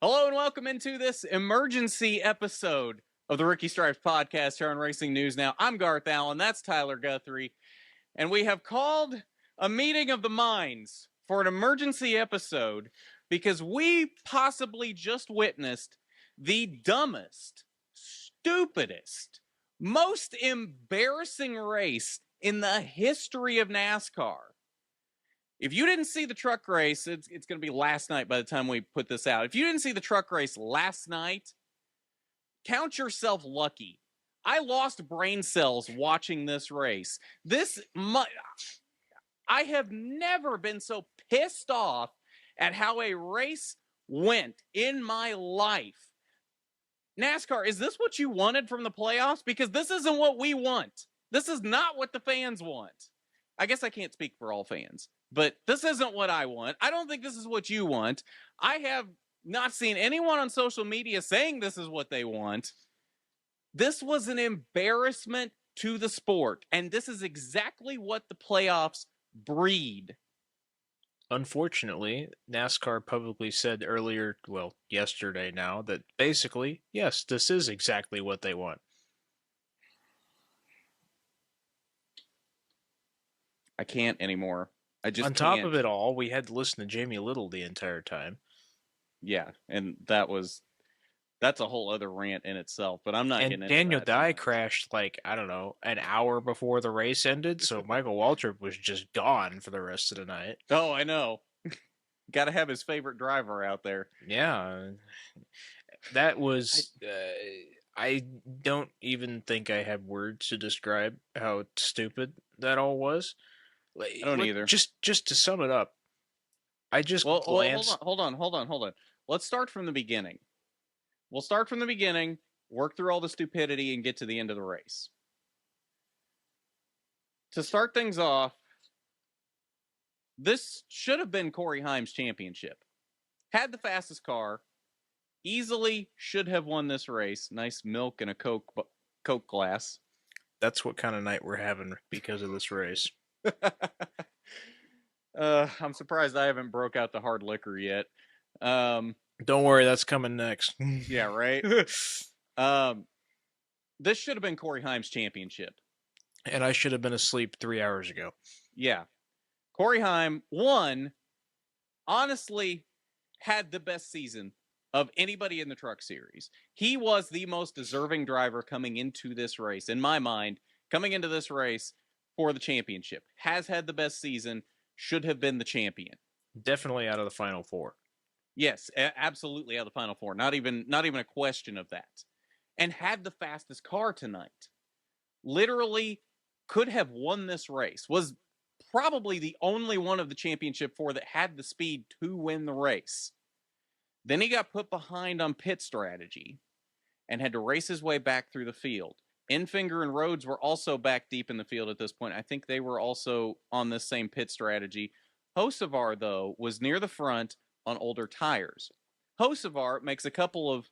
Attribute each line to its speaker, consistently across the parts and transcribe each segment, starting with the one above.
Speaker 1: Hello and welcome into this emergency episode of the Rookie Stripes podcast here on Racing News Now. I'm Garth, Allan, that's Tyler Guthrie, and we have called a meeting of the minds for an emergency episode because we possibly just witnessed the dumbest, stupidest, most embarrassing race in the history of NASCAR. If you didn't see the truck race, it's going to be last night by the time we put this out. If you didn't see the truck race last night, count yourself lucky. I lost brain cells watching this race. I have never been so pissed off at how a race went in my life. NASCAR, is this what you wanted from the playoffs? Because this isn't what we want. This is not what the fans want. I guess I can't speak for all fans, but this isn't what I want. I don't think this is what you want. I have not seen anyone on social media saying this is what they want. This was an embarrassment to the sport, and this is exactly what the playoffs breed.
Speaker 2: Unfortunately, NASCAR publicly said yesterday now, that basically, yes, this is exactly what they want.
Speaker 1: I can't anymore. I just
Speaker 2: On top
Speaker 1: can't.
Speaker 2: of it all, we had to listen to Jamie Little the entire time.
Speaker 1: Yeah, and that's a whole other rant in itself, but I'm not getting into
Speaker 2: Daniel
Speaker 1: that
Speaker 2: Dye
Speaker 1: tonight.
Speaker 2: crashed, an hour before the race ended, so Michael Waltrip was just gone for the rest of the night.
Speaker 1: Oh, I know. Got to have his favorite driver out there.
Speaker 2: Yeah. That was... I don't even think I have words to describe how stupid that all was.
Speaker 1: I don't either.
Speaker 2: Just to sum it up, I just glanced...
Speaker 1: Hold on. Let's start from the beginning. We'll start from the beginning, work through all the stupidity, and get to the end of the race. To start things off, this should have been Corey Haim's championship. Had the fastest car, easily should have won this race. Nice milk and a Coke glass.
Speaker 2: That's what kind of night we're having because of this race.
Speaker 1: I'm surprised I haven't broke out the hard liquor yet.
Speaker 2: Don't worry, that's coming next.
Speaker 1: Yeah, right? This should have been Corey Haim's championship.
Speaker 2: And I should have been asleep 3 hours ago.
Speaker 1: Yeah. Corey Haim won, honestly, had the best season of anybody in the truck series. He was the most deserving driver coming into this race, in my mind, coming into this race for the championship. Has had the best season, should have been the champion.
Speaker 2: Definitely out of the Final Four.
Speaker 1: Yes, absolutely out of the Final Four. Not even a question of that. And had the fastest car tonight. Literally could have won this race. Was probably the only one of the championship four that had the speed to win the race. Then he got put behind on pit strategy and had to race his way back through the field. Enfinger and Rhodes were also back deep in the field at this point. I think they were also on this same pit strategy. Hocevar, though, was near the front on older tires. Hocevar makes a couple of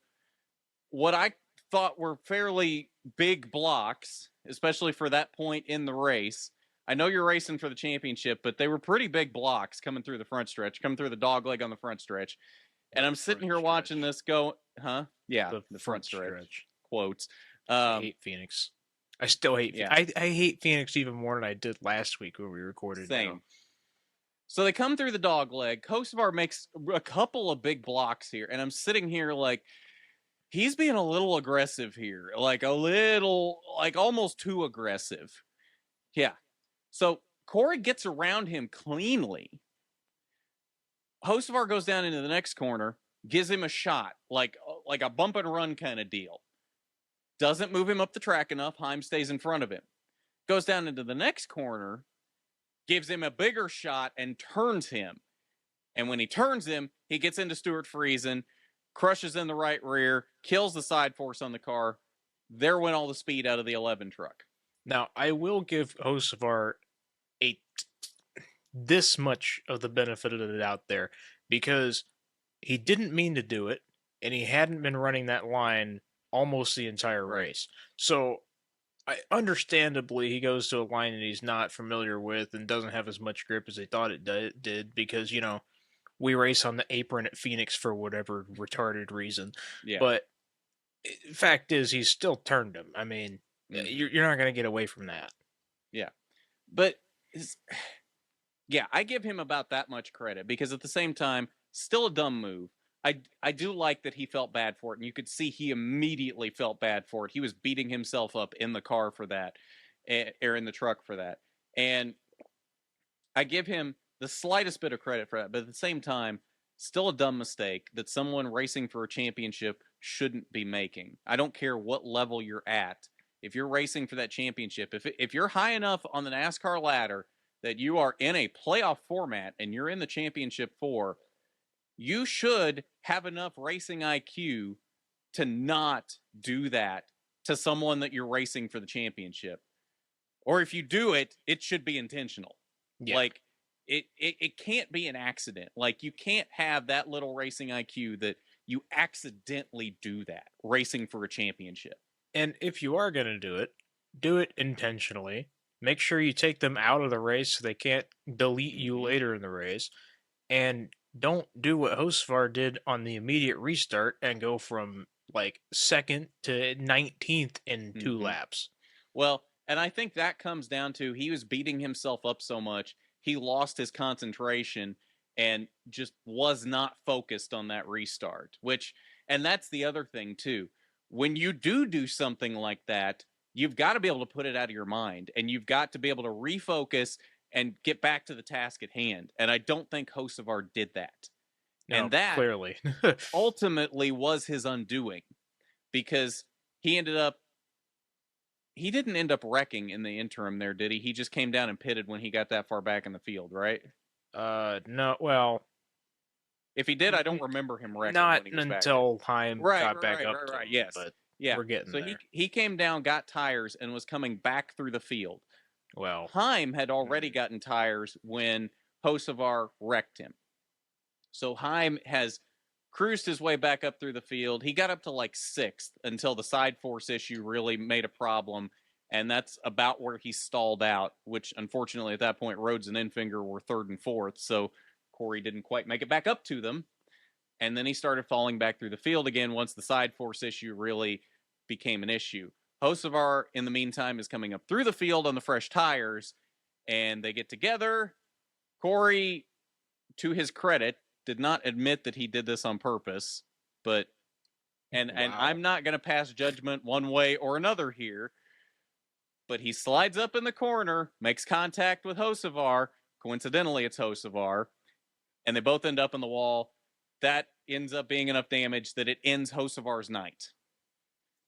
Speaker 1: what I thought were fairly big blocks, especially for that point in the race. I know you're racing for the championship, but they were pretty big blocks coming through the front stretch, coming through the dog leg on the front stretch. And I'm sitting here watching this go, yeah,
Speaker 2: the front stretch.
Speaker 1: Quotes.
Speaker 2: I hate Phoenix. I still hate Phoenix. I hate Phoenix even more than I did last week when we recorded.
Speaker 1: Same. Now. So they come through the dog leg. Kosovar makes a couple of big blocks here. And I'm sitting here like, he's being a little aggressive here. Like almost too aggressive. Yeah. So Corey gets around him cleanly. Hocevar goes down into the next corner, gives him a shot, like a bump and run kind of deal. Doesn't move him up the track enough. Haim stays in front of him. Goes down into the next corner, gives him a bigger shot, and turns him. And when he turns him, he gets into Stuart Friesen, crushes in the right rear, kills the side force on the car. There went all the speed out of the 11 truck.
Speaker 2: Now, I will give Hocevar this much of the benefit of the doubt there, because he didn't mean to do it, and he hadn't been running that line almost the entire race. So, understandably, he goes to a line that he's not familiar with and doesn't have as much grip as he thought it did, because, we race on the apron at Phoenix for whatever retarded reason.
Speaker 1: Yeah.
Speaker 2: But fact is, he's still turned him. I mean,
Speaker 1: Mhm.
Speaker 2: you're not going to get away from that.
Speaker 1: Yeah. But yeah, I give him about that much credit because at the same time, still a dumb move. I do like that he felt bad for it, and you could see he immediately felt bad for it. He was beating himself up in the car for that, or in the truck for that. And I give him the slightest bit of credit for that, but at the same time, still a dumb mistake that someone racing for a championship shouldn't be making. I don't care what level you're at. If you're racing for that championship, if you're high enough on the NASCAR ladder that you are in a playoff format and you're in the championship four, you should have enough racing IQ to not do that to someone that you're racing for the championship. Or if you do it, it should be intentional.
Speaker 2: Yeah.
Speaker 1: Like it can't be an accident. Like you can't have that little racing IQ that you accidentally do that racing for a championship.
Speaker 2: And if you are going to do it intentionally. Make sure you take them out of the race so they can't delete you later in the race. And don't do what Hocevar did on the immediate restart and go from like second to 19th in 2 laps.
Speaker 1: Well, and I think that comes down to he was beating himself up so much, he lost his concentration and just was not focused on that restart. And that's the other thing too. When you do something like that, you've got to be able to put it out of your mind, and you've got to be able to refocus and get back to the task at hand. And I don't think Hocevar did that.
Speaker 2: No,
Speaker 1: and that
Speaker 2: clearly
Speaker 1: ultimately was his undoing, because he didn't end up wrecking in the interim there, did he? He just came down and pitted when he got that far back in the field, right?
Speaker 2: No, well,
Speaker 1: if he did, I don't remember him wrecking.
Speaker 2: Not
Speaker 1: when he was
Speaker 2: until Heim got back up.
Speaker 1: Right. Yes.
Speaker 2: But
Speaker 1: yeah.
Speaker 2: We're getting
Speaker 1: so
Speaker 2: there.
Speaker 1: he came down, got tires, and was coming back through the field.
Speaker 2: Well,
Speaker 1: Heim had already gotten tires when Hocevar wrecked him. So Heim has cruised his way back up through the field. He got up to like 6th until the side force issue really made a problem. And that's about where he stalled out, which unfortunately at that point, Rhodes and Enfinger were 3rd and 4th. So Corey didn't quite make it back up to them. And then he started falling back through the field again once the side force issue really became an issue. Hocevar, in the meantime, is coming up through the field on the fresh tires, and they get together. Corey, to his credit, did not admit that he did this on purpose, but and I'm not going to pass judgment one way or another here, but he slides up in the corner, makes contact with Hocevar. Coincidentally, it's Hocevar, and they both end up in the wall. That ends up being enough damage that it ends Hocevar's night.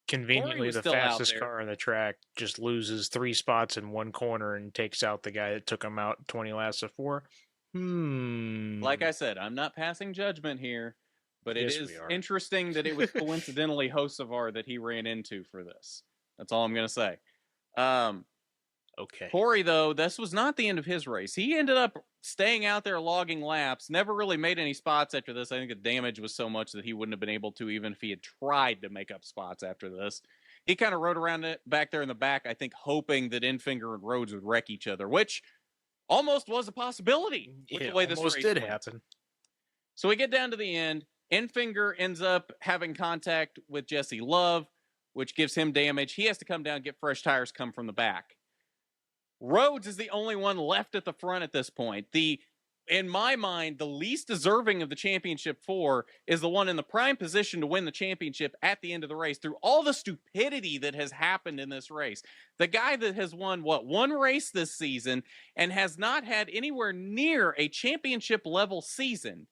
Speaker 2: Conveniently, the fastest car on the track just loses 3 spots in one corner and takes out the guy that took him out 20 laps before.
Speaker 1: Like I said, I'm not passing judgment here, but it is interesting that it was coincidentally Hocevar that he ran into for this. That's all I'm going to say.
Speaker 2: Okay.
Speaker 1: Corey, though, this was not the end of his race. He ended up staying out there logging laps, never really made any spots after this. I think the damage was so much that he wouldn't have been able to, even if he had tried to make up spots after this. He kind of rode around it back there in the back, I think, hoping that Enfinger and Rhodes would wreck each other, which almost was a possibility with the way this race
Speaker 2: did happen.
Speaker 1: So we get down to the end. Enfinger ends up having contact with Jesse Love, which gives him damage. He has to come down, get fresh tires, come from the back. Rhodes is the only one left at the front at this point. In my mind, the least deserving of the championship 4 is the one in the prime position to win the championship at the end of the race through all the stupidity that has happened in this race. The guy that has won, one race this season and has not had anywhere near a championship level season.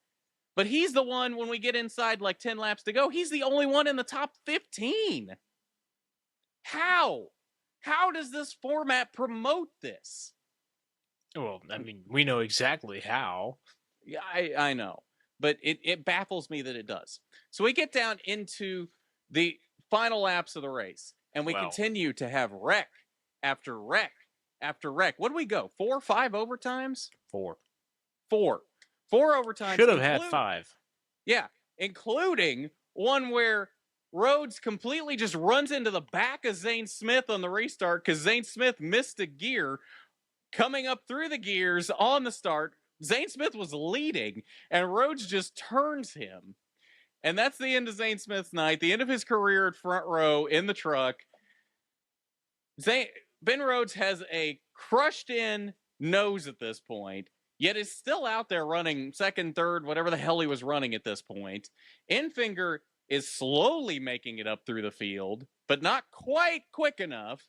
Speaker 1: But he's the one, when we get inside like 10 laps to go, he's the only one in the top 15. How? How does this format promote this?
Speaker 2: Well, I mean, we know exactly how.
Speaker 1: Yeah, I know. But it baffles me that it does. So we get down into the final laps of the race, and we continue to have wreck after wreck after wreck. What do we go? 4 or 5 overtimes?
Speaker 2: 4.
Speaker 1: 4 overtimes.
Speaker 2: Should have had 5.
Speaker 1: Yeah, including one where Rhodes completely just runs into the back of Zane Smith on the restart because Zane Smith missed a gear, coming up through the gears on the start, Zane Smith was leading, and Rhodes just turns him. And that's the end of Zane Smith's night, the end of his career at front row in the truck. Ben Rhodes has a crushed in nose at this point, yet is still out there running second, third, whatever the hell he was running at this point. Enfinger is slowly making it up through the field, but not quite quick enough.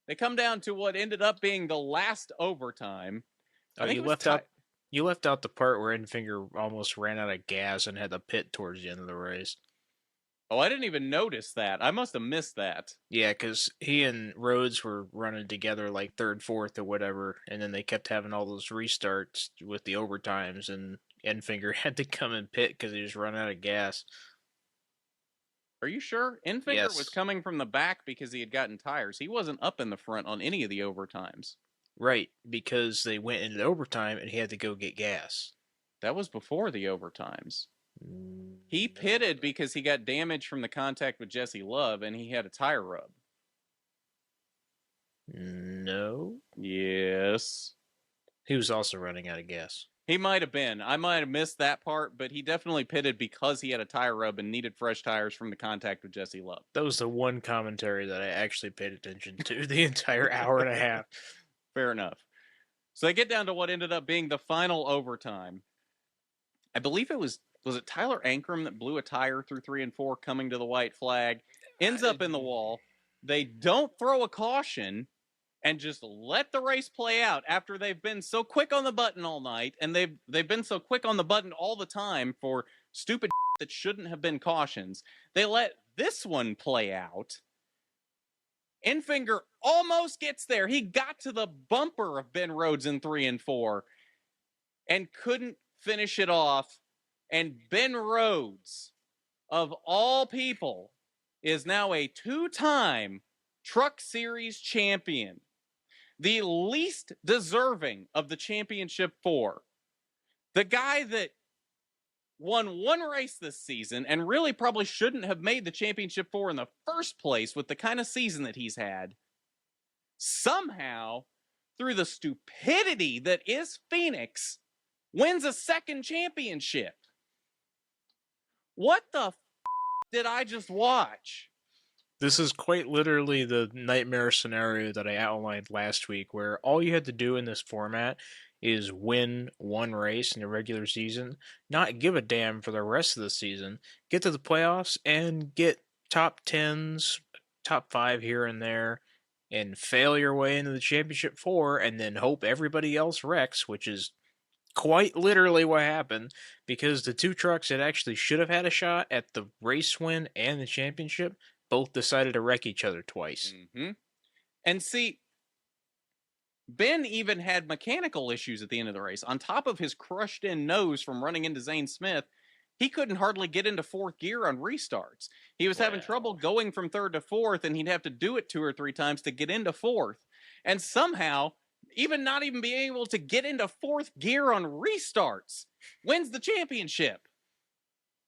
Speaker 1: They come down to what ended up being the last overtime.
Speaker 2: Oh, you left out the part where Enfinger almost ran out of gas and had to pit towards the end of the race.
Speaker 1: Oh, I didn't even notice that. I must have missed that.
Speaker 2: Yeah, because he and Rhodes were running together like third, fourth, or whatever, and then they kept having all those restarts with the overtimes, and Enfinger had to come and pit because he was running out of gas.
Speaker 1: Are you sure? Enfinger was coming from the back because he had gotten tires. He wasn't up in the front on any of the overtimes.
Speaker 2: Right, because they went into overtime and he had to go get gas.
Speaker 1: That was before the overtimes. He pitted because he got damage from the contact with Jesse Love and he had a tire rub.
Speaker 2: No.
Speaker 1: Yes.
Speaker 2: He was also running out of gas.
Speaker 1: He might have been. I might have missed that part, but he definitely pitted because he had a tire rub and needed fresh tires from the contact with Jesse Love.
Speaker 2: That was the one commentary that I actually paid attention to the entire hour and a half.
Speaker 1: Fair enough. So they get down to what ended up being the final overtime. I believe it was it Tyler Ankrum that blew a tire through 3 and 4 coming to the white flag, ends up in the wall. They don't throw a caution and just let the race play out after they've been so quick on the button all night, and they've been so quick on the button all the time for stupid that shouldn't have been cautions. They let this one play out. Enfinger almost gets there. He got to the bumper of Ben Rhodes in 3 and 4 and couldn't finish it off. And Ben Rhodes, of all people, is now a 2-time Truck Series champion. The least deserving of the championship 4. The guy that won one race this season and really probably shouldn't have made the championship 4 in the first place with the kind of season that he's had. Somehow, through the stupidity that is Phoenix, wins a second championship. What the did I just watch?
Speaker 2: This is quite literally the nightmare scenario that I outlined last week, where all you had to do in this format is win one race in the regular season, not give a damn for the rest of the season, get to the playoffs, and get top 10s, top 5 here and there, and fail your way into the championship 4, and then hope everybody else wrecks, which is quite literally what happened, because the two trucks that actually should have had a shot at the race win and the championship both decided to wreck each other twice.
Speaker 1: Mm-hmm. And see, Ben even had mechanical issues at the end of the race. On top of his crushed-in nose from running into Zane Smith, he couldn't hardly get into fourth gear on restarts. He was having trouble going from third to fourth, and he'd have to do it 2 or 3 times to get into fourth. And somehow, not even being able to get into fourth gear on restarts, wins the championship.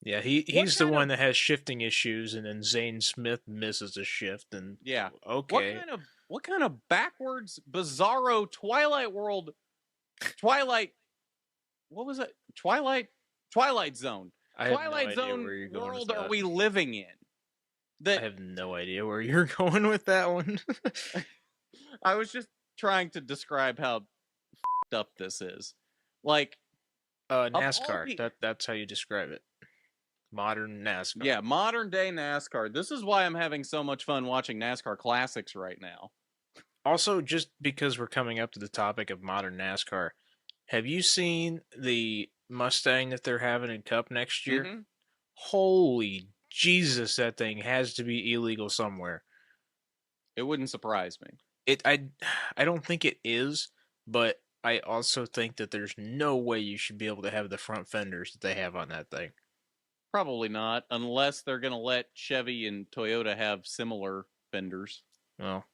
Speaker 2: Yeah, he's the one that has shifting issues, and then Zane Smith misses a shift, and
Speaker 1: yeah,
Speaker 2: okay.
Speaker 1: What kind of backwards, bizarro Twilight World, what was it? Twilight Zone. Twilight Zone world are we living in?
Speaker 2: I have no idea where you're going with that one.
Speaker 1: I was just trying to describe how f***ed up this is. Like
Speaker 2: NASCAR. That's how you describe it. Modern NASCAR.
Speaker 1: Yeah, modern day NASCAR. This is why I'm having so much fun watching NASCAR Classics right now.
Speaker 2: Also, just because we're coming up to the topic of modern NASCAR, have you seen the Mustang that they're having in Cup next year?
Speaker 1: Mm-hmm.
Speaker 2: Holy Jesus, that thing has to be illegal somewhere.
Speaker 1: It wouldn't surprise me.
Speaker 2: I don't think it is, but I also think that there's no way you should be able to have the front fenders that they have on that thing.
Speaker 1: Probably not, unless they're going to let Chevy and Toyota have similar fenders.
Speaker 2: Well,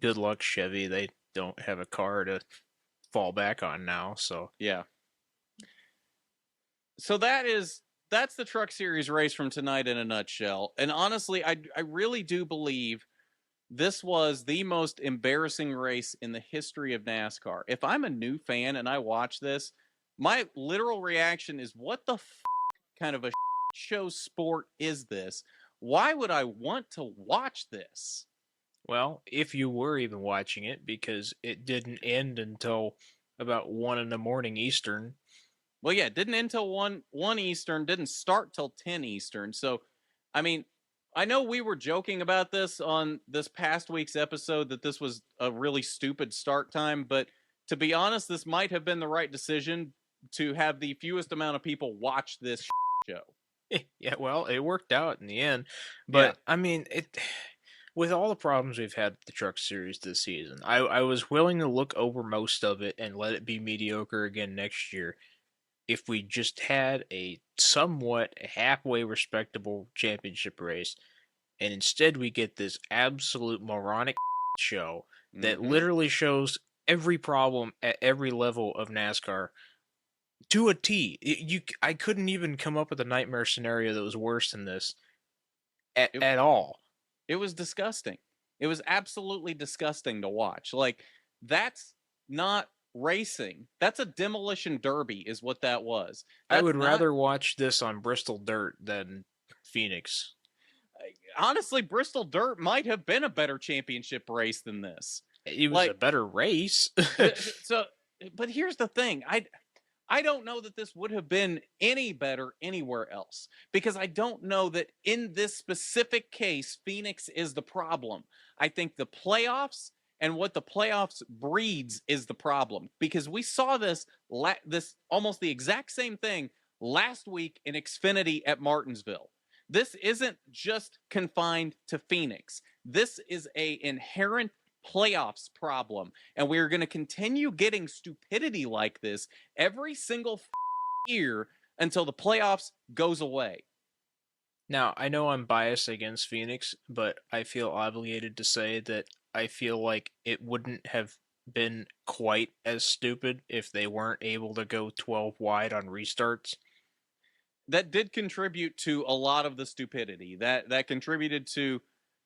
Speaker 2: good luck, Chevy. They don't have a car to fall back on now, so.
Speaker 1: Yeah. So that's the Truck Series race from tonight in a nutshell. And honestly, I really do believe this was the most embarrassing race in the history of NASCAR. If I'm a new fan and I watch this, my literal reaction is, what the kind of a show sport is this? Why would I want to watch this?
Speaker 2: Well, if you were even watching it, because it didn't end until about 1 in the morning Eastern.
Speaker 1: Well, yeah, it didn't end till 1 Eastern, didn't start till 10 Eastern. So, I mean, I know we were joking about this on this past week's episode that this was a really stupid start time, but to be honest, this might have been the right decision to have the fewest amount of people watch this show.
Speaker 2: Yeah, well, it worked out in the end.
Speaker 1: Yeah.
Speaker 2: But I mean, it with all the problems we've had with the Truck Series this season, I was willing to look over most of it and let it be mediocre again next year if we just had a somewhat halfway respectable championship race, and instead we get this absolute moronic show that
Speaker 1: Mm-hmm.
Speaker 2: literally shows every problem at every level of NASCAR to a T. I couldn't even come up with a nightmare scenario that was worse than this
Speaker 1: It,
Speaker 2: at all.
Speaker 1: it was disgusting. It was absolutely disgusting to watch. Like, that's not racing. That's a demolition derby, is what that was.
Speaker 2: I
Speaker 1: That's
Speaker 2: would
Speaker 1: not.
Speaker 2: rather watch this on Bristol dirt than Phoenix.
Speaker 1: Honestly, Bristol Dirt might have been a better championship race than this.
Speaker 2: It was a
Speaker 1: Like,
Speaker 2: better race.
Speaker 1: so, but here's the thing. I don't know that this would have been any better anywhere else, because I don't know that in this specific case, Phoenix is the problem. I think the playoffs and what the playoffs breeds is the problem, because we saw this almost the exact same thing last week in Xfinity at Martinsville. This isn't just confined to Phoenix. This is a inherent playoffs problem, and we're going to continue getting stupidity like this every single year until the playoffs goes away.
Speaker 2: Now, I know I'm biased against Phoenix, but I feel obligated to say that I feel like it wouldn't have been quite as stupid if they weren't able to go 12 wide on restarts.
Speaker 1: That did contribute to a lot of the stupidity. That contributed to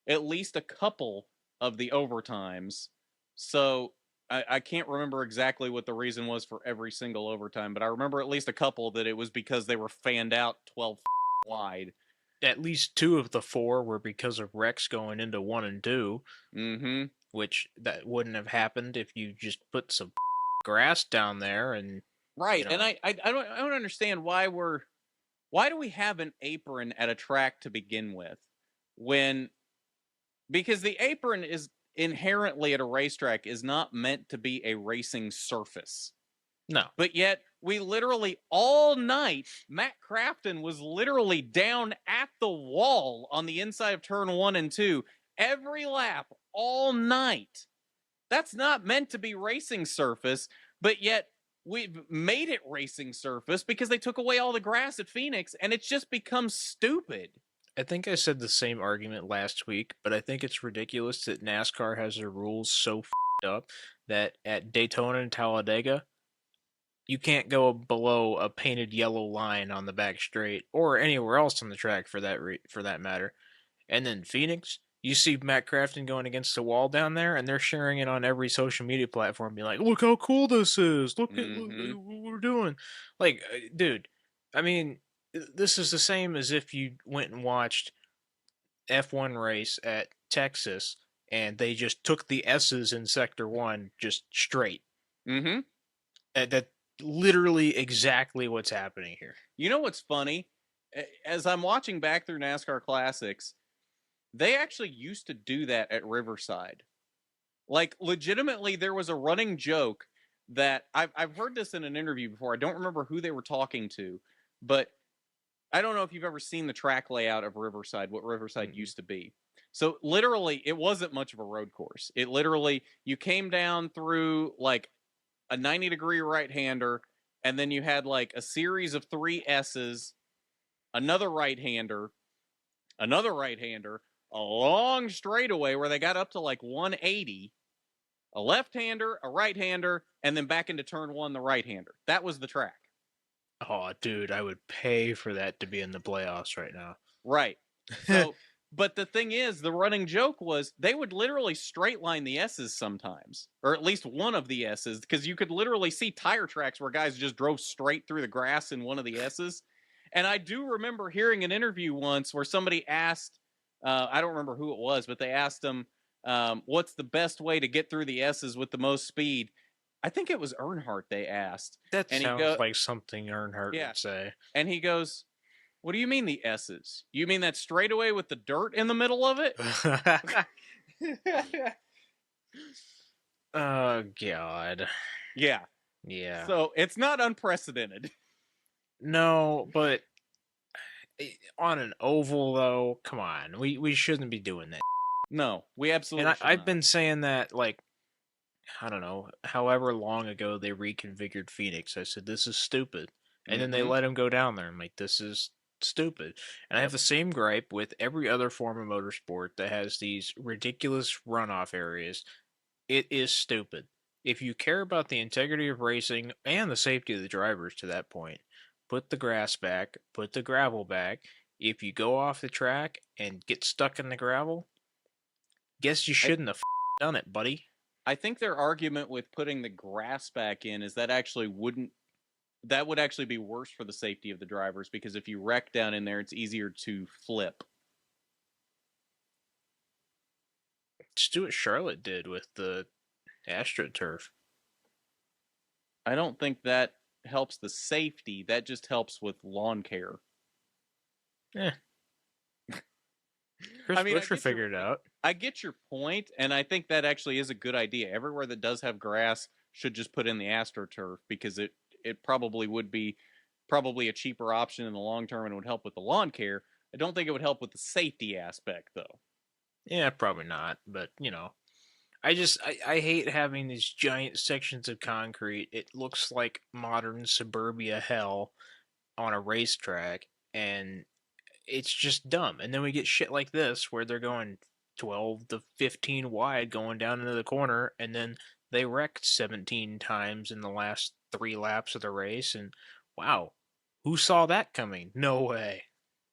Speaker 1: at least a couple of the overtimes. So I can't remember exactly what the reason was for every single overtime, but I remember at least a couple that it was because they were fanned out 12 wide.
Speaker 2: At least 2 of the 4 were because of wrecks going into 1 and 2,
Speaker 1: Mm-hmm.
Speaker 2: which that wouldn't have happened if you just put some grass down there and
Speaker 1: Right,
Speaker 2: you
Speaker 1: and
Speaker 2: know.
Speaker 1: I don't understand why do we have an apron at a track to begin with, when because the apron is inherently at a racetrack is not meant to be a racing surface.
Speaker 2: No.
Speaker 1: But yet, we literally all night, Matt Crafton was literally down at the wall on the inside of turn 1 and 2 every lap all night. That's not meant to be racing surface, but yet we've made it racing surface because they took away all the grass at Phoenix, and it's just become stupid.
Speaker 2: I think I said the same argument last week, but I think it's ridiculous that NASCAR has their rules so up that at Daytona and Talladega, you can't go below a painted yellow line on the back straight or anywhere else on the track for that matter. And then Phoenix, you see Matt Crafton going against the wall down there, and they're sharing it on every social media platform, being like, "Look how cool this is! Look at
Speaker 1: Mm-hmm.
Speaker 2: what we're doing!" Like, dude, I mean, this is the same as if you went and watched F1 race at Texas, and they just took the S's in Sector 1 just straight.
Speaker 1: Mm-hmm.
Speaker 2: That literally exactly what's happening here.
Speaker 1: You know what's funny? As I'm watching back through NASCAR Classics, they actually used to do that at Riverside. Like, legitimately, there was a running joke that I've heard this in an interview before. I don't remember who they were talking to, but I don't know if you've ever seen the track layout of Riverside, what Riverside
Speaker 2: Mm-hmm.
Speaker 1: used to be. So literally, it wasn't much of a road course. It literally, you came down through like a 90-degree right-hander, and then you had like a series of 3 S's, another right-hander, a long straightaway where they got up to like 180, a left-hander, a right-hander, and then back into turn 1, the right-hander. That was the track.
Speaker 2: Oh, dude, I would pay for that to be in the playoffs right now.
Speaker 1: Right. So But the thing is, the running joke was they would literally straight line the S's sometimes, or at least one of the S's, because you could literally see tire tracks where guys just drove straight through the grass in one of the S's. And I do remember hearing an interview once where somebody asked, I don't remember who it was, but they asked him, what's the best way to get through the S's with the most speed? I think it was Earnhardt they asked.
Speaker 2: That
Speaker 1: And
Speaker 2: sounds like something Earnhardt would say.
Speaker 1: And he goes, what do you mean the S's? You mean that straightaway with the dirt in the middle of it?
Speaker 2: Oh, God.
Speaker 1: Yeah.
Speaker 2: Yeah.
Speaker 1: So it's not unprecedented.
Speaker 2: No, but on an oval, though, come on. We shouldn't be doing that.
Speaker 1: No, we absolutely
Speaker 2: And
Speaker 1: should
Speaker 2: I've
Speaker 1: not.
Speaker 2: been saying that, like, I don't know, however long ago they reconfigured Phoenix. I said, this is stupid. And then they let him go down there. I'm like, this is stupid. And I have the same gripe with every other form of motorsport that has these ridiculous runoff areas. It is stupid. If you care about the integrity of racing and the safety of the drivers to that point, put the grass back, put the gravel back. If you go off the track and get stuck in the gravel, guess you shouldn't have done it, buddy.
Speaker 1: I think their argument with putting the grass back in is that would actually be worse for the safety of the drivers, because if you wreck down in there, it's easier to flip.
Speaker 2: Just do what Charlotte did with the AstroTurf.
Speaker 1: I don't think that helps the safety. That just helps with lawn care.
Speaker 2: Chris Buescher figured it out.
Speaker 1: I get your point, and I think that actually is a good idea. Everywhere that does have grass should just put in the AstroTurf, because it probably would be a cheaper option in the long term and would help with the lawn care. I don't think it would help with the safety aspect, though.
Speaker 2: Yeah, probably not. But, I hate having these giant sections of concrete. It looks like modern suburbia hell on a racetrack, and it's just dumb. And then we get shit like this where they're going 12 to 15 wide going down into the corner, and then they wrecked 17 times in the last 3 laps of the race. And wow, who saw that coming? No way.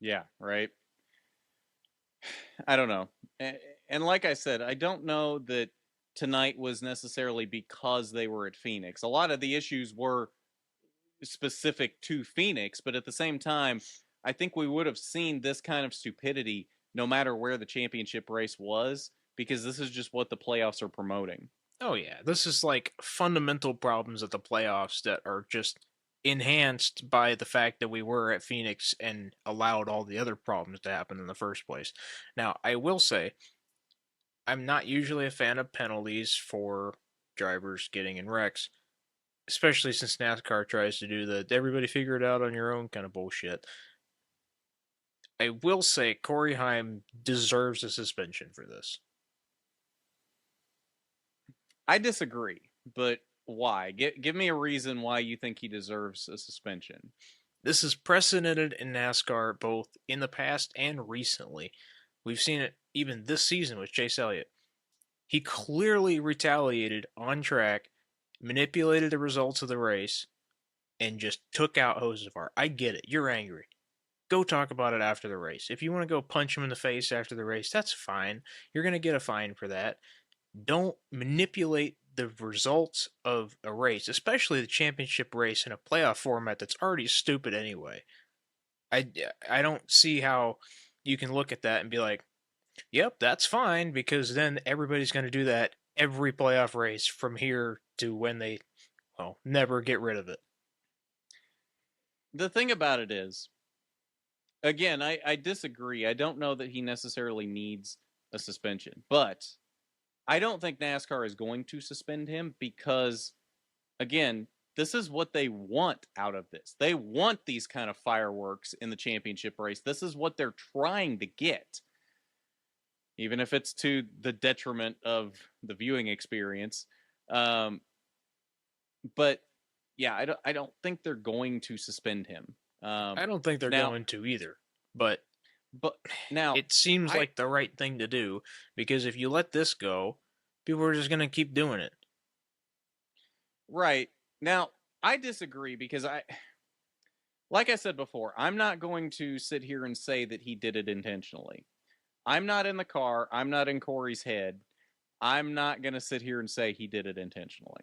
Speaker 1: Yeah, right. I don't know. And like I said, I don't know that tonight was necessarily because they were at Phoenix. A lot of the issues were specific to Phoenix, but at the same time, I think we would have seen this kind of stupidity no matter where the championship race was, because this is just what the playoffs are promoting.
Speaker 2: Oh yeah, this is like fundamental problems of the playoffs that are just enhanced by the fact that we were at Phoenix and allowed all the other problems to happen in the first place. Now, I will say, I'm not usually a fan of penalties for drivers getting in wrecks, especially since NASCAR tries to do the everybody figure it out on your own kind of bullshit. I will say Corey Haim deserves a suspension for this.
Speaker 1: I disagree, but why? Give me a reason why you think he deserves a suspension.
Speaker 2: This is precedented in NASCAR both in the past and recently. We've seen it even this season with Chase Elliott. He clearly retaliated on track, manipulated the results of the race, and just took out Hocevar. I get it. You're angry. Go talk about it after the race. If you want to go punch him in the face after the race, that's fine. You're going to get a fine for that. Don't manipulate the results of a race, especially the championship race in a playoff format that's already stupid anyway. I don't see how you can look at that and be like, yep, that's fine, because then everybody's going to do that every playoff race from here to when they, never get rid of it.
Speaker 1: The thing about it is, again, I disagree. I don't know that he necessarily needs a suspension, but I don't think NASCAR is going to suspend him because, again, this is what they want out of this. They want these kind of fireworks in the championship race. This is what they're trying to get, even if it's to the detriment of the viewing experience. But yeah, I don't think they're going to suspend him.
Speaker 2: I don't think they're going to either. But
Speaker 1: now
Speaker 2: it seems like the right thing to do, because if you let this go, people are just going to keep doing it.
Speaker 1: Right. Now, I disagree because like I said before, I'm not going to sit here and say that he did it intentionally. I'm not in the car. I'm not in Corey's head. I'm not going to sit here and say he did it intentionally.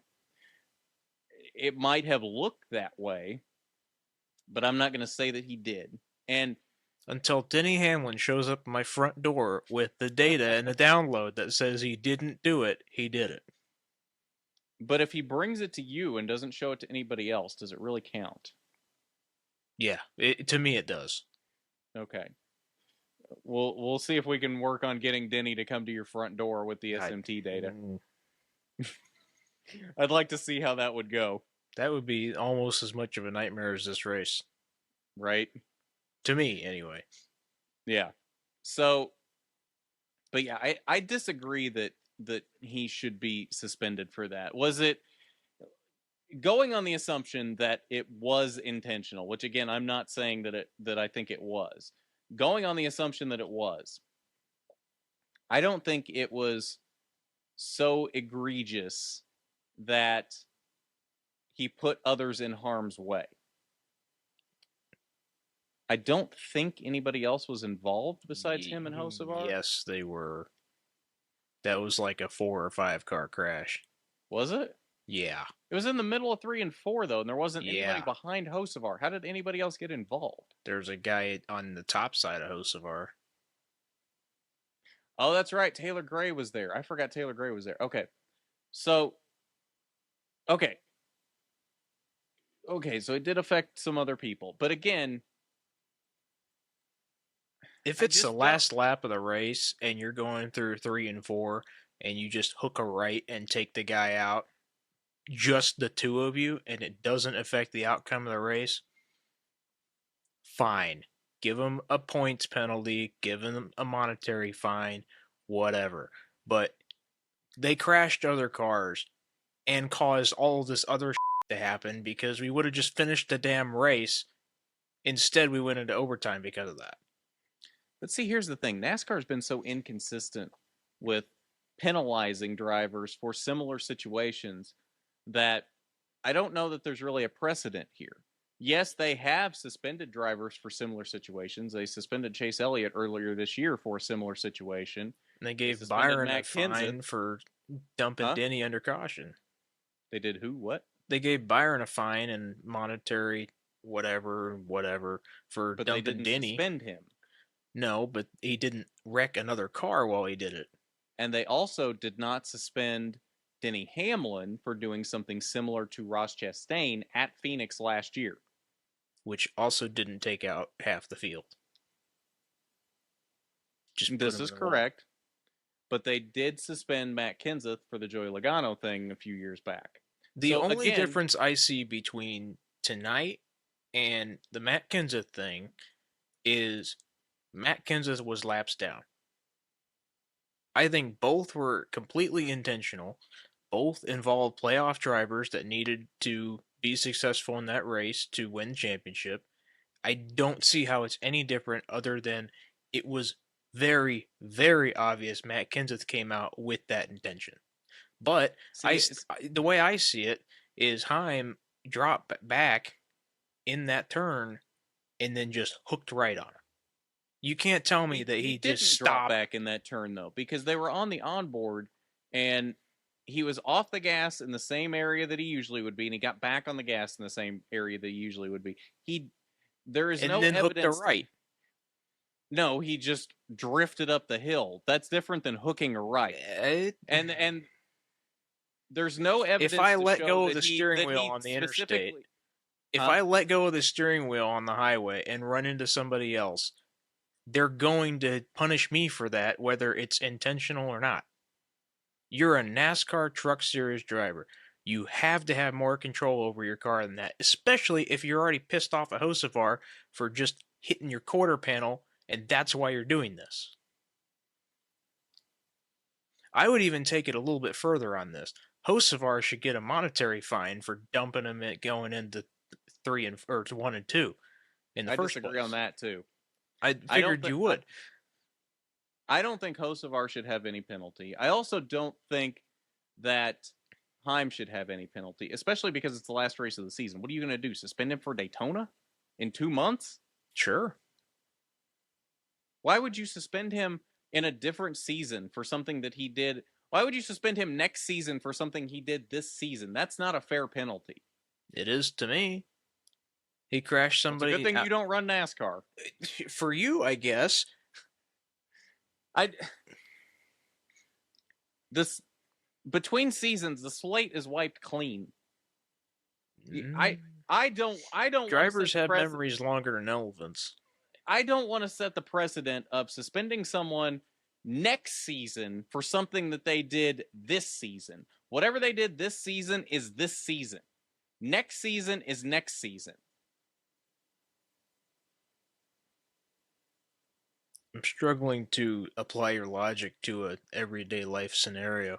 Speaker 1: It might have looked that way, but I'm not going to say that he did. And
Speaker 2: until Denny Hamlin shows up at my front door with the data and the download that says he didn't do it, he did it.
Speaker 1: But if he brings it to you and doesn't show it to anybody else, does it really count?
Speaker 2: Yeah, to me it does.
Speaker 1: Okay. We'll see if we can work on getting Denny to come to your front door with the SMT data. I'd like to see how that would go.
Speaker 2: That would be almost as much of a nightmare as this race.
Speaker 1: Right?
Speaker 2: To me, anyway.
Speaker 1: Yeah. So, but yeah, I disagree that he should be suspended for that. Was it going on the assumption that it was intentional, which again, I'm not saying that I think it was. Going on the assumption that it was, I don't think it was so egregious that he put others in harm's way. I don't think anybody else was involved besides him and Hocevar.
Speaker 2: Yes, they were. That was like a 4 or 5 car crash.
Speaker 1: Was it?
Speaker 2: Yeah.
Speaker 1: It was in the middle of 3 and 4 though, and there wasn't anybody behind Hocevar. How did anybody else get involved?
Speaker 2: There's a guy on the top side of Hocevar.
Speaker 1: Oh, that's right. Taylor Gray was there. I forgot Taylor Gray was there. Okay. So, okay, so it did affect some other people. But again,
Speaker 2: if it's the last lap of the race and you're going through 3 and 4 and you just hook a right and take the guy out, just the two of you, and it doesn't affect the outcome of the race, fine. Give them a points penalty, give them a monetary fine, whatever. But they crashed other cars and caused all this other to happen because we would have just finished the damn race. Instead, we went into overtime because of that.
Speaker 1: But see, here's the thing. NASCAR's been so inconsistent with penalizing drivers for similar situations that I don't know that there's really a precedent here. Yes, they have suspended drivers for similar situations. They suspended Chase Elliott earlier this year for a similar situation.
Speaker 2: And they gave Byron a fine for dumping Denny under caution.
Speaker 1: They did who? What?
Speaker 2: They gave Byron a fine and monetary whatever for dumping Denny. But they didn't
Speaker 1: suspend him.
Speaker 2: No, but he didn't wreck another car while he did it.
Speaker 1: And they also did not suspend Denny Hamlin for doing something similar to Ross Chastain at Phoenix last year.
Speaker 2: Which also didn't take out half the field.
Speaker 1: This is correct. But they did suspend Matt Kenseth for the Joey Logano thing a few years back.
Speaker 2: The only difference I see between tonight and the Matt Kenseth thing is Matt Kenseth was laps down. I think both were completely intentional. Both involved playoff drivers that needed to be successful in that race to win the championship. I don't see how it's any different other than it was very, very obvious Matt Kenseth came out with that intention. But the way I see it is Heim dropped back in that turn and then just hooked right on him. You can't tell me that he just stopped.
Speaker 1: Drop back in that turn, though, because they were on the onboard, and he was off the gas in the same area that he usually would be, and he got back on the gas in the same area that he usually would be. There is no evidence.
Speaker 2: Hooked a right.
Speaker 1: No, he just drifted up the hill. That's different than hooking a right. And there's no evidence.
Speaker 2: If I let go of the steering wheel on the interstate, if I let go of the steering wheel on the highway and run into somebody else, they're going to punish me for that, whether it's intentional or not. You're a NASCAR Truck Series driver. You have to have more control over your car than that, especially if you're already pissed off at Hocevar for just hitting your quarter panel, and that's why you're doing this. I would even take it a little bit further on this. Hocevar should get a monetary fine for dumping him going into 1 and 2 in the first place.
Speaker 1: I disagree on that too.
Speaker 2: I figured you would.
Speaker 1: I don't think Hocevar should have any penalty. I also don't think that Heim should have any penalty, especially because it's the last race of the season. What are you going to do? Suspend him for Daytona in 2 months?
Speaker 2: Sure.
Speaker 1: Why would you suspend him in a different season for something that he did. Why would you suspend him next season for something he did this season? That's not a fair penalty.
Speaker 2: It is to me. He crashed
Speaker 1: Well, it's a
Speaker 2: somebody.
Speaker 1: good thing you don't run NASCAR.
Speaker 2: For you, I guess.
Speaker 1: This between seasons, the slate is wiped clean. I don't.
Speaker 2: Drivers have memories longer than elephants.
Speaker 1: I don't want to set the precedent of suspending someone next season for something that they did this season. Whatever they did this season is this season. Next season is next season.
Speaker 2: I'm struggling to apply your logic to an everyday life scenario.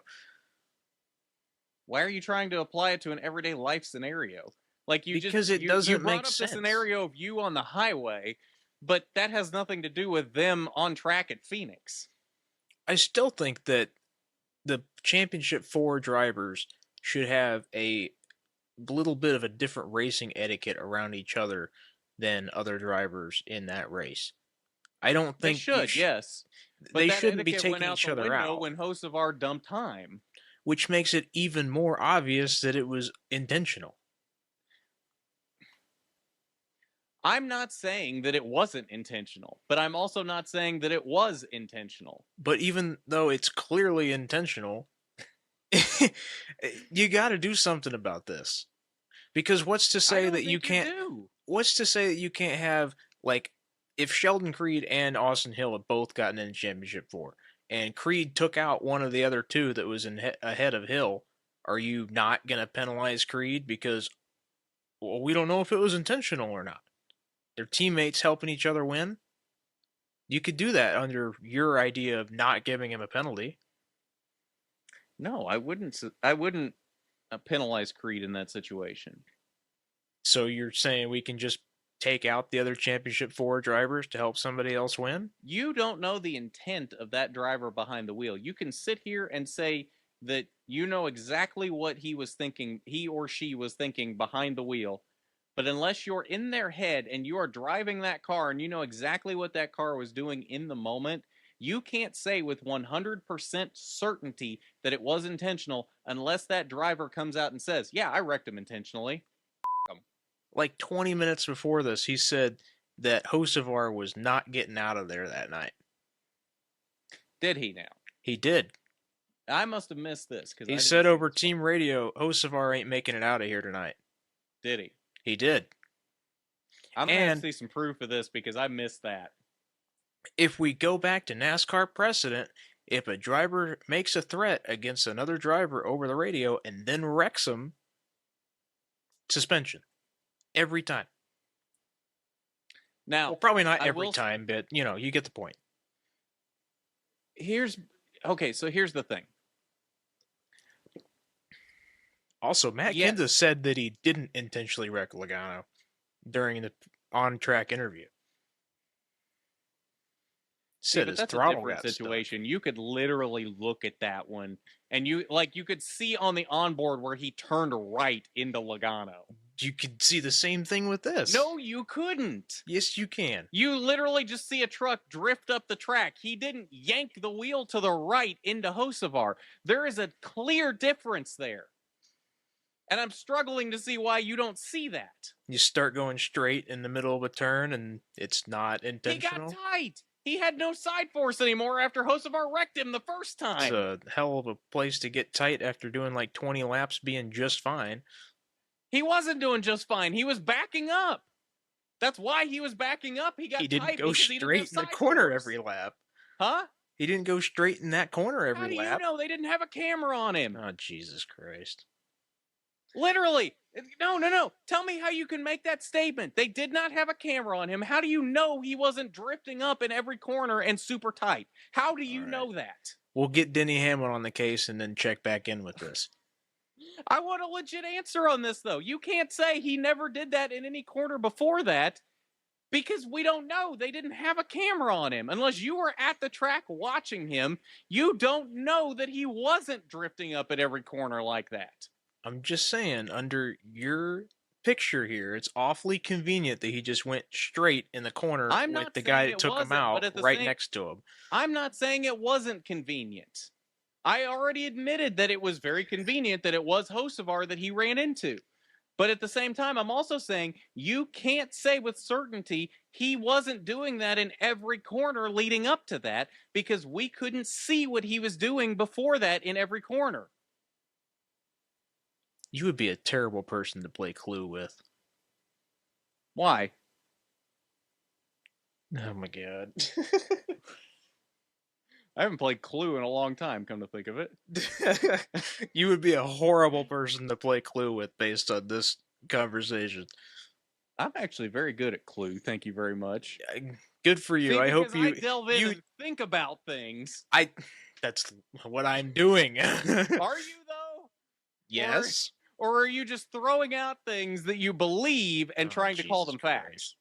Speaker 1: Why are you trying to apply it to an everyday life scenario? Like
Speaker 2: because it doesn't make sense.
Speaker 1: The scenario of you on the highway, but that has nothing to do with them on track at Phoenix.
Speaker 2: I still think that the Championship 4 drivers should have a little bit of a different racing etiquette around each other than other drivers in that race. I don't think
Speaker 1: they should. Yes,
Speaker 2: but they shouldn't be taking each other out
Speaker 1: when Hocevar dumped time,
Speaker 2: which makes it even more obvious that it was intentional.
Speaker 1: I'm not saying that it wasn't intentional, but I'm also not saying that it was intentional.
Speaker 2: But even though it's clearly intentional, you got to do something about this. Because what's to say that you can't What's to say that you can't have, like, if Sheldon Creed and Austin Hill have both gotten in Championship 4 and Creed took out one of the other two that was ahead of Hill, are you not going to penalize Creed because, well, we don't know if it was intentional or not? Their teammates helping each other win? You could do that under your idea of not giving him a penalty.
Speaker 1: No, I wouldn't penalize Creed in that situation.
Speaker 2: So you're saying we can just take out the other Championship 4 drivers to help somebody else win?
Speaker 1: You don't know the intent of that driver behind the wheel. You can sit here and say that you know exactly what he or she was thinking behind the wheel, but unless you're in their head and you are driving that car and you know exactly what that car was doing in the moment, you can't say with 100% certainty that it was intentional unless that driver comes out and says, yeah, I wrecked him intentionally.
Speaker 2: Like 20 minutes before this, he said that Hocevar was not getting out of there that night.
Speaker 1: Did he now?
Speaker 2: He did.
Speaker 1: I must have missed this.
Speaker 2: He said over team radio, Hocevar ain't making it out of here tonight.
Speaker 1: Did he?
Speaker 2: He did.
Speaker 1: I'm going to see some proof of this because I missed that.
Speaker 2: If we go back to NASCAR precedent, if a driver makes a threat against another driver over the radio and then wrecks him, suspension. Every time.
Speaker 1: Now,
Speaker 2: well, probably not every time, but, you know, you get the point.
Speaker 1: Here's the thing.
Speaker 2: Also, Matt Kenseth said that he didn't intentionally wreck Logano during the on-track interview. Said his throttle got situation.
Speaker 1: You could literally look at that one, and you could see on the onboard where he turned right into Logano.
Speaker 2: You could see the same thing with this.
Speaker 1: No, you couldn't.
Speaker 2: Yes, you can.
Speaker 1: You literally just see a truck drift up the track. He didn't yank the wheel to the right into Hocevar. There is a clear difference there. And I'm struggling to see why you don't see that.
Speaker 2: You start going straight in the middle of a turn, and it's not intentional.
Speaker 1: He got tight. He had no side force anymore after Hocevar wrecked him the first time.
Speaker 2: It's a hell of a place to get tight after doing like 20 laps being just fine.
Speaker 1: He wasn't doing just fine. He was backing up. That's why he was backing up. He
Speaker 2: didn't go straight in the corner every lap.
Speaker 1: Huh?
Speaker 2: He didn't go straight in that corner every lap.
Speaker 1: How do you know? They didn't have a camera on him.
Speaker 2: Oh, Jesus Christ.
Speaker 1: Literally. No. Tell me how you can make that statement. They did not have a camera on him. How do you know he wasn't drifting up in every corner and super tight? How do you know that?
Speaker 2: We'll get Denny Hamlin on the case and then check back in with this.
Speaker 1: I want a legit answer on this, though. You can't say he never did that in any corner before that because we don't know. They didn't have a camera on him. Unless you were at the track watching him, you don't know that he wasn't drifting up at every corner like that.
Speaker 2: I'm just saying, under your picture here. It's awfully convenient that he just went straight in the corner
Speaker 1: I'm
Speaker 2: with
Speaker 1: not
Speaker 2: the guy
Speaker 1: saying
Speaker 2: that
Speaker 1: it
Speaker 2: took him
Speaker 1: wasn't, but
Speaker 2: out
Speaker 1: at the
Speaker 2: right
Speaker 1: same,
Speaker 2: next to him.
Speaker 1: I'm not saying it wasn't convenient. I already admitted that it was very convenient that it was Hocevar that he ran into. But at the same time, I'm also saying you can't say with certainty he wasn't doing that in every corner leading up to that, because we couldn't see what he was doing before that in every corner.
Speaker 2: You would be a terrible person to play Clue with.
Speaker 1: Why?
Speaker 2: Oh my god.
Speaker 1: I haven't played Clue in a long time, come to think of it.
Speaker 2: You would be a horrible person to play Clue with based on this conversation.
Speaker 1: I'm actually very good at Clue. Thank you very much.
Speaker 2: Good for you.
Speaker 1: See,
Speaker 2: I hope you
Speaker 1: I delve in and think about things.
Speaker 2: That's what I'm doing.
Speaker 1: Are you though?
Speaker 2: Yes.
Speaker 1: Or are you just throwing out things that you believe and trying to call them facts?
Speaker 2: Christ.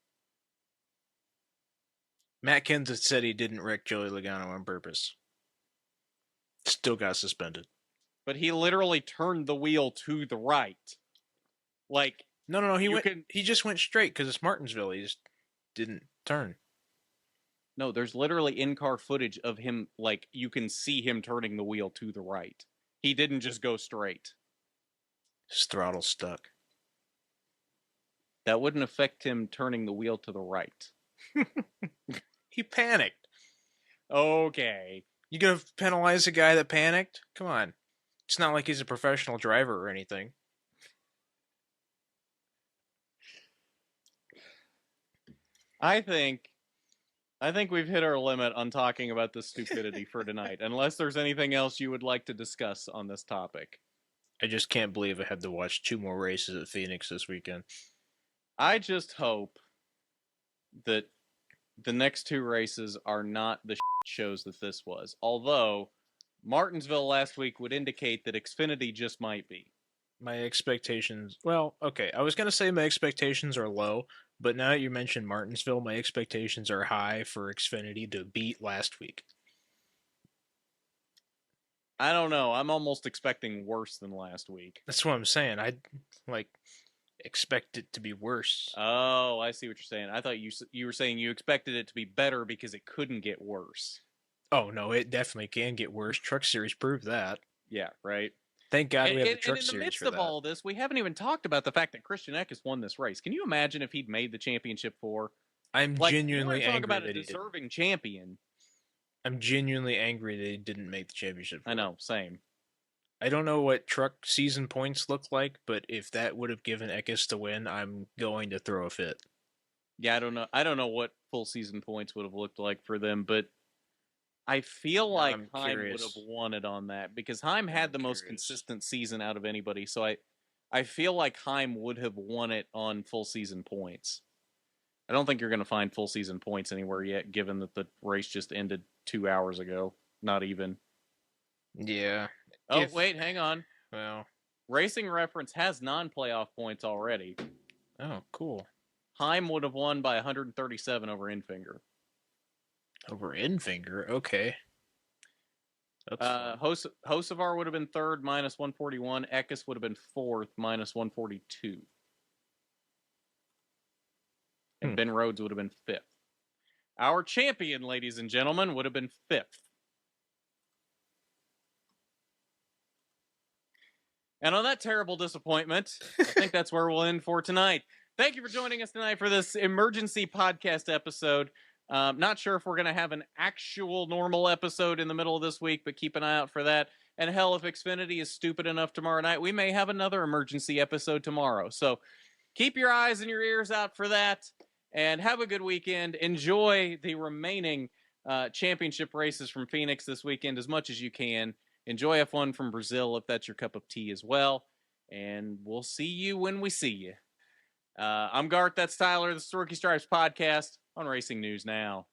Speaker 2: Matt Kenseth said he didn't wreck Joey Logano on purpose. Still got suspended.
Speaker 1: But he literally turned the wheel to the right. Like,
Speaker 2: no. He just went straight because it's Martinsville. He just didn't turn.
Speaker 1: No, there's literally in-car footage of him. Like, you can see him turning the wheel to the right. He didn't just go straight.
Speaker 2: His throttle stuck.
Speaker 1: That wouldn't affect him turning the wheel to the right.
Speaker 2: He panicked.
Speaker 1: Okay.
Speaker 2: You gonna penalize a guy that panicked? Come on. It's not like he's a professional driver or anything.
Speaker 1: I think we've hit our limit on talking about this stupidity for tonight, unless there's anything else you would like to discuss on this topic.
Speaker 2: I just can't believe I had to watch 2 more races at Phoenix this weekend.
Speaker 1: I just hope that the next 2 races are not the shows that this was. Although, Martinsville last week would indicate that Xfinity just might be.
Speaker 2: My expectations... Well, okay, I was going to say my expectations are low, but now that you mentioned Martinsville, my expectations are high for Xfinity to beat last week.
Speaker 1: I don't know. I'm almost expecting worse than last week.
Speaker 2: That's what I'm saying. I expect it to be worse.
Speaker 1: Oh, I see what you're saying. I thought you were saying you expected it to be better because it couldn't get worse.
Speaker 2: Oh, no, it definitely can get worse. Truck Series proved that.
Speaker 1: Yeah, right.
Speaker 2: Thank God we have the Truck
Speaker 1: Series. And in the midst
Speaker 2: of
Speaker 1: all this, we haven't even talked about the fact that Christian Eckes won this race. Can you imagine if he'd made the championship 4?
Speaker 2: I'm genuinely angry
Speaker 1: about
Speaker 2: that
Speaker 1: a deserving champion.
Speaker 2: I'm genuinely angry that he didn't make the championship 4.
Speaker 1: I know, same.
Speaker 2: I don't know what truck season points look like, but if that would have given Eckes to win, I'm going to throw a fit.
Speaker 1: Yeah, I don't know. I don't know what full season points would have looked like for them, but I feel like Heim would have won it on that because Heim had the most consistent season out of anybody. So I feel like Heim would have won it on full season points. I don't think you're going to find full season points anywhere yet, given that the race just ended 2 hours ago. Not even.
Speaker 2: Yeah.
Speaker 1: Oh, wait, hang on.
Speaker 2: Well,
Speaker 1: Racing Reference has non-playoff points already.
Speaker 2: Oh, cool.
Speaker 1: Heim would have won by 137 over Infinger.
Speaker 2: Over Infinger? Okay.
Speaker 1: Hocevar would have been 3rd, minus 141. Eckes would have been 4th, minus 142. And Ben Rhodes would have been 5th. Our champion, ladies and gentlemen, would have been 5th. And on that terrible disappointment, I think that's where we'll end for tonight. Thank you for joining us tonight for this emergency podcast episode. Not sure if we're going to have an actual normal episode in the middle of this week, but keep an eye out for that. And hell, if Xfinity is stupid enough tomorrow night, we may have another emergency episode tomorrow. So keep your eyes and your ears out for that. And have a good weekend. Enjoy the remaining championship races from Phoenix this weekend as much as you can. Enjoy F1 from Brazil if that's your cup of tea as well. And we'll see you when we see you. I'm Garth, that's Tyler. This is the Rookie Stripes Podcast on Racing News Now.